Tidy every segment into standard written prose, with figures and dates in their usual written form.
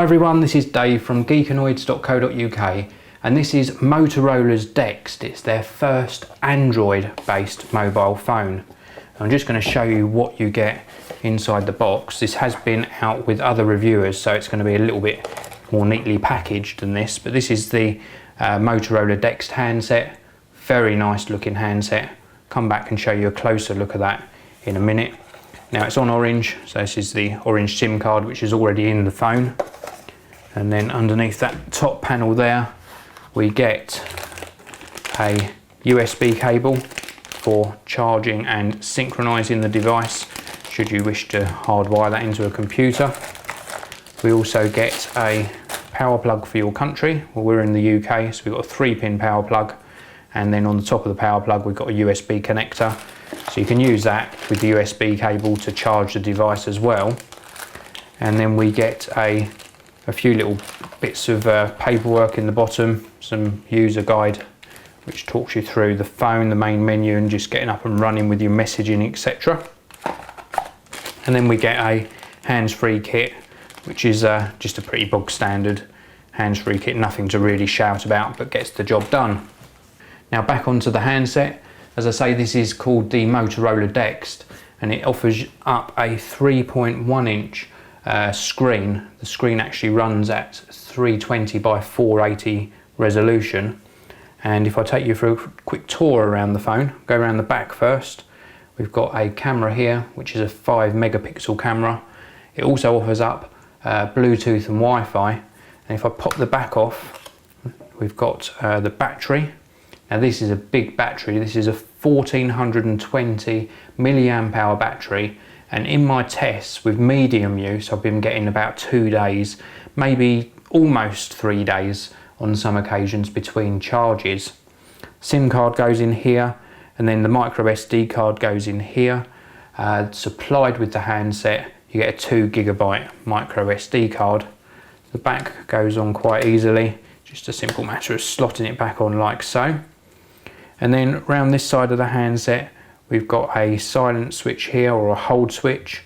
Hi everyone, this is Dave from Geekanoids.co.uk and this is Motorola's Dext. It's their first Android-based mobile phone. I'm just going to show you what you get inside the box. This has been out with other reviewers, so it's going to be a little bit more neatly packaged than this, but this is the Motorola Dext handset. Very nice looking handset. Come back and show you a closer look at that in a minute. Now it's on orange, so this is the orange SIM card which is already in the phone. And then underneath that top panel there, we get a USB cable for charging and synchronizing the device, should you wish to hardwire that into a computer. We also get a power plug for your country. Well, we're in the UK, so we've got a 3-pin power plug. And then on the top of the power plug, we've got a USB connector. So you can use that with the USB cable to charge the device as well. And then we get a few little bits of paperwork in the bottom, some user guide which talks you through the phone, the main menu, and just getting up and running with your messaging, etc. And then we get a hands-free kit, which is just a pretty bog standard hands-free kit, nothing to really shout about, but gets the job done. Now back onto the handset. As I say, this is called the Motorola Dext, and it offers up a 3.1 inch screen. The screen actually runs at 320 by 480 resolution. And if I take you for a quick tour around the phone, go around the back first. We've got a camera here, which is a 5 megapixel camera. It also offers up Bluetooth and Wi-Fi. And if I pop the back off, we've got the battery. Now this is a big battery. This is a 1420 milliamp hour battery, and in my tests with medium use I've been getting about 2 days, maybe almost 3 days on some occasions between charges. SIM card goes in here, and then the micro SD card goes in here. Supplied with the handset, you get a 2 gigabyte micro SD card. The back goes on quite easily, just a simple matter of slotting it back on like so. And then around this side of the handset, we've got a silent switch here, or a hold switch.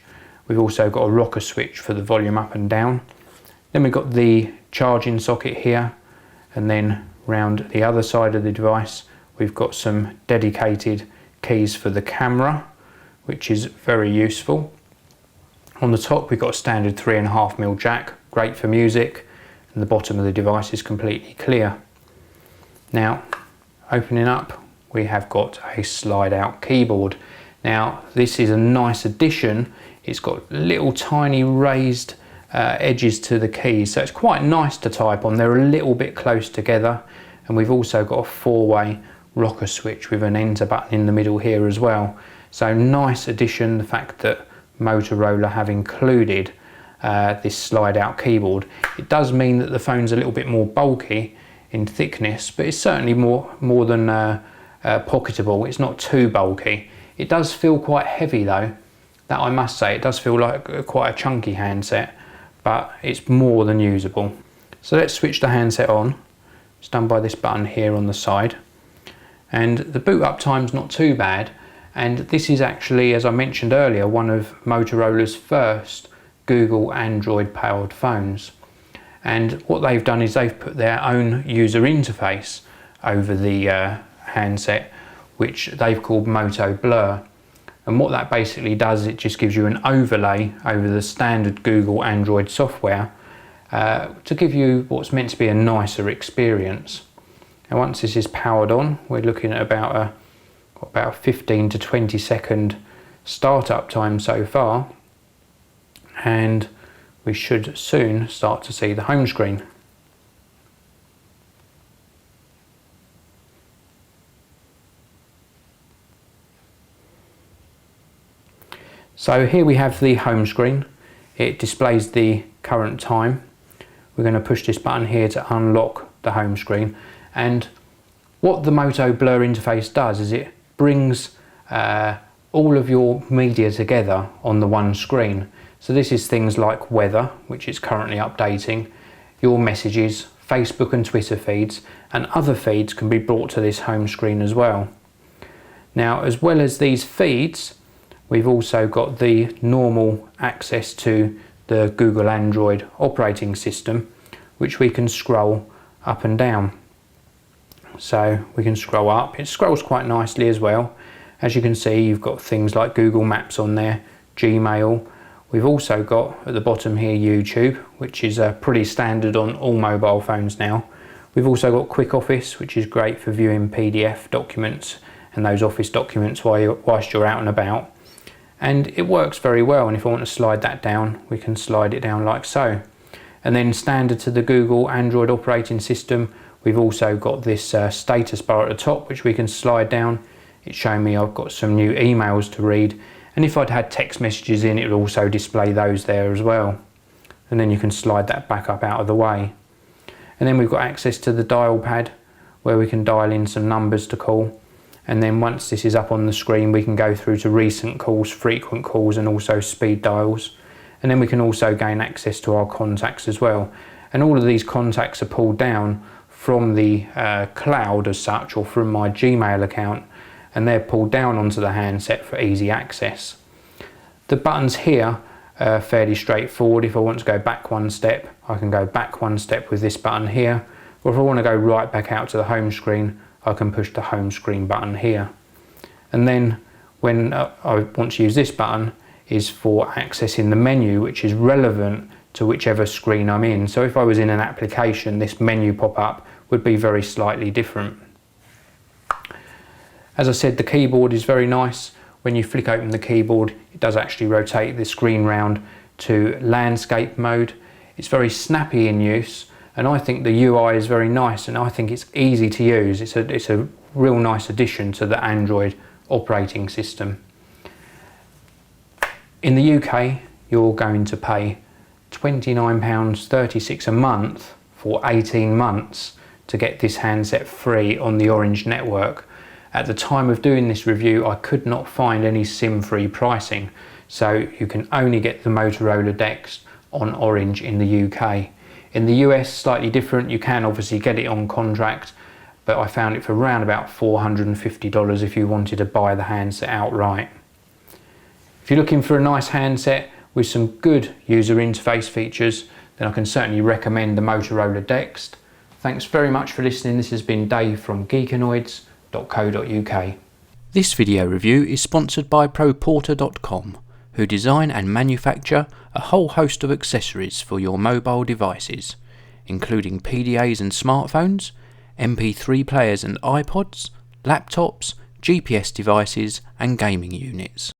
We've also got a rocker switch for the volume up and down. Then we've got the charging socket here, and then round the other side of the device, we've got some dedicated keys for the camera, which is very useful. On the top, we've got a standard 3.5mm jack, great for music, and the bottom of the device is completely clear. Now, opening up, we have got a slide out keyboard. Now this is a nice addition. It's got little tiny raised edges to the keys, so it's quite nice to type on. They're a little bit close together, and we've also got a 4-way rocker switch with an enter button in the middle here as well. So nice addition, the fact that Motorola have included this slide out keyboard. It does mean that the phone's a little bit more bulky in thickness, but it's certainly more than pocketable. It's not too bulky. It does feel quite heavy though, that I must say. It does feel like quite a chunky handset, but it's more than usable. So let's switch the handset on. It's done by this button here on the side, and the boot up time's not too bad. And this is actually, as I mentioned earlier, one of Motorola's first Google Android powered phones. And what they've done is they've put their own user interface over the handset, which they've called Moto Blur. And what that basically does, it just gives you an overlay over the standard Google Android software to give you what's meant to be a nicer experience. And once this is powered on, we're looking at about a 15 to 20 second startup time so far, and we should soon start to see the home screen. So here we have the home screen. It displays the current time. We're going to push this button here to unlock the home screen. And what the Moto Blur interface does is it brings all of your media together on the one screen. So this is things like weather, which is currently updating, your messages, Facebook and Twitter feeds, and other feeds can be brought to this home screen as well. Now, as well as these feeds, we've also got the normal access to the Google Android operating system, which we can scroll up and down. So we can scroll up. It scrolls quite nicely as well. As you can see, you've got things like Google Maps on there, Gmail. We've also got at the bottom here YouTube, which is pretty standard on all mobile phones now. We've also got Quick Office, which is great for viewing PDF documents and those office documents whilst you're out and about. And it works very well, and if I want to slide that down, we can slide it down like so. And then standard to the Google Android operating system, we've also got this status bar at the top, which we can slide down. It's showing me I've got some new emails to read, and if I'd had text messages in, it would also display those there as well. And then you can slide that back up out of the way. And then we've got access to the Dialpad, where we can dial in some numbers to call. And then once this is up on the screen, we can go through to recent calls, frequent calls, and also speed dials. And then we can also gain access to our contacts as well. And all of these contacts are pulled down from the cloud as such, or from my Gmail account, and they're pulled down onto the handset for easy access. The buttons here are fairly straightforward. If I want to go back one step, I can go back one step with this button here, or if I want to go right back out to the home screen, I can push the home screen button here. And then when I want to use this button is for accessing the menu, which is relevant to whichever screen I'm in. So if I was in an application, this menu pop-up would be very slightly different. As I said, the keyboard is very nice. When you flick open the keyboard, it does actually rotate the screen round to landscape mode. It's very snappy in use, and I think the UI is very nice, and I think it's easy to use. It's a real nice addition to the Android operating system. In the UK, you're going to pay £29.36 a month for 18 months to get this handset free on the Orange network. At the time of doing this review, I could not find any SIM-free pricing, so you can only get the Motorola Dext on Orange in the UK. In the US, slightly different. You can obviously get it on contract, but I found it for around about $450 if you wanted to buy the handset outright. If you're looking for a nice handset with some good user interface features, then I can certainly recommend the Motorola Dext. Thanks very much for listening. This has been Dave from Geekanoids.co.uk. This video review is sponsored by ProPorter.com, who design and manufacture a whole host of accessories for your mobile devices, including PDAs and smartphones, MP3 players and iPods, laptops, GPS devices and gaming units.